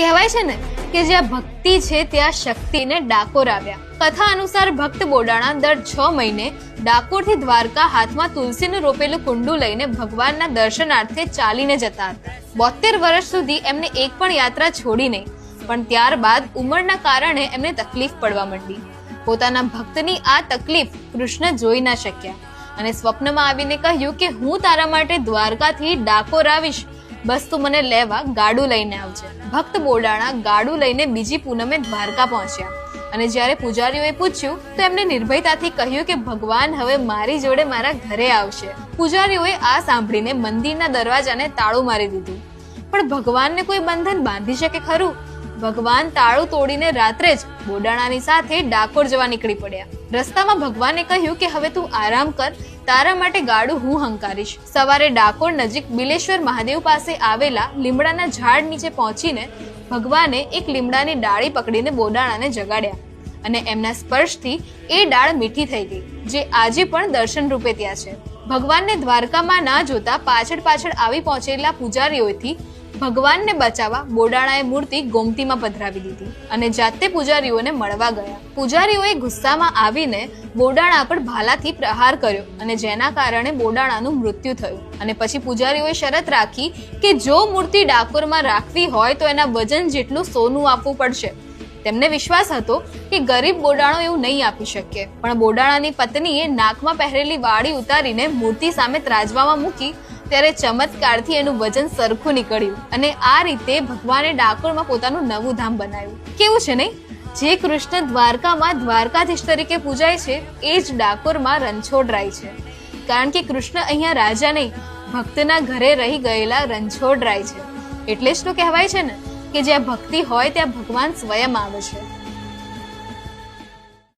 કહેવાય છે ને કે જ્યાં ભક્તિ છે ત્યાં શક્તિને ડાકોર આવ્યા. કથા અનુસાર ભક્ત બોડાણા દર 6 મહિને ડાકોરથી દ્વારકા હાથમાં તુલસીનું રોપેલું કુંડું લઈને ભગવાનના દર્શનાર્થે ચાલીને જતા હતા. 72 વર્ષ સુધી એમને એક પણ યાત્રા છોડી નહીં, પણ ત્યારબાદ ઉંમરના કારણે એમને તકલીફ પડવા માંડી. પોતાના ભક્તની આ તકલીફ કૃષ્ણ જોઈ ના શક્યા અને સ્વપ્નમાં આવીને કહ્યું કે હું તારા માટે દ્વારકાથી ડાકોર આવીશ, બસ તું મને લેવા ગાડું લઈને આવજે. ભક્ત બોડાણા ગાડું લઈને બીજી પૂનમે દ્વારકા પહોંચ્યા અને જ્યારે પૂજારીઓએ પૂછ્યું તો એમને નિર્ભયતાથી કહ્યું કે ભગવાન હવે મારી જોડે મારા ઘરે આવશે. પૂજારીઓએ આ સાંભળીને મંદિરના દરવાજાને તાળું મારી દીધું. પણ ભગવાનને કોઈ બંધન બાંધી શકે ખરું? ભગવાન તાળું તોડીને રાત્રે જ બોડાણાની સાથે ડાકોર જવા નીકળી પડ્યા. રસ્તામાં ભગવાને કહ્યું કે હવે તું આરામ કર, તારા માટે ગાડું હું હંકારીશ. સવારે ડાકોર નજીક બિલેશ્વર મહાદેવ પાસે આવેલા લીમડાના ઝાડ નીચે પહોંચીને ભગવાને એક લીમડાની ડાળી પકડીને બોડાણાને જગાડ્યા અને એમના સ્પર્શથી એ ડાળ મીઠી થઈ ગઈ, જે આજે પણ દર્શન રૂપે ત્યાં છે. ભગવાનને દ્વારકામાં ના જોતા પાછળ પાછળ આવી પહોંચેલા પૂજારીઓથી ભગવાનને બચાવવા બોડાણાએ મૂર્તિ ગોમતીમાં પધરાવી દીધી અને જાતે પૂજારીઓને મળવા ગયા. પૂજારીઓએ ગુસ્સામાં આવીને બોડાણા પર ભાલાથી પ્રહાર કર્યો અને જેના કારણે બોડાણાનું મૃત્યુ થયું. અને પછી પૂજારીઓએ શરત રાખી કે જો મૂર્તિ ડાકોરમાં રાખવી હોય તો એના વજન જેટલું સોનું આપવું પડશે. તેમને વિશ્વાસ હતો કે ગરીબ બોડાણો એવું નહીં આપી શકે, પણ બોડાણાની પત્નીએ નાકમાં પહેરેલી વાળી ઉતારીને મૂર્તિ સામે ત્રાજવામાં મૂકી ત્યારે ચમત્કારથી એનું વજન સરખું નીકળ્યું અને આ રીતે ભગવાને ડાકોરમાં પોતાનું નવું ધામ બનાવ્યું. કેવું છે નહીં? જે કૃષ્ણ દ્વારકામાં દ્વારકાધીશ તરીકે પૂજાય છે એ જ ડાકોરમાં રણછોડરાય છે, કારણ કે કૃષ્ણ અહીંયા રાજા નહીં, ભક્તના ઘરે રહી ગયેલા રણછોડરાય છે. એટલે જ તો કહેવાય છે ને કે જ્યાં ભક્તિ હોય ત્યાં ભગવાન સ્વયં આવે છે.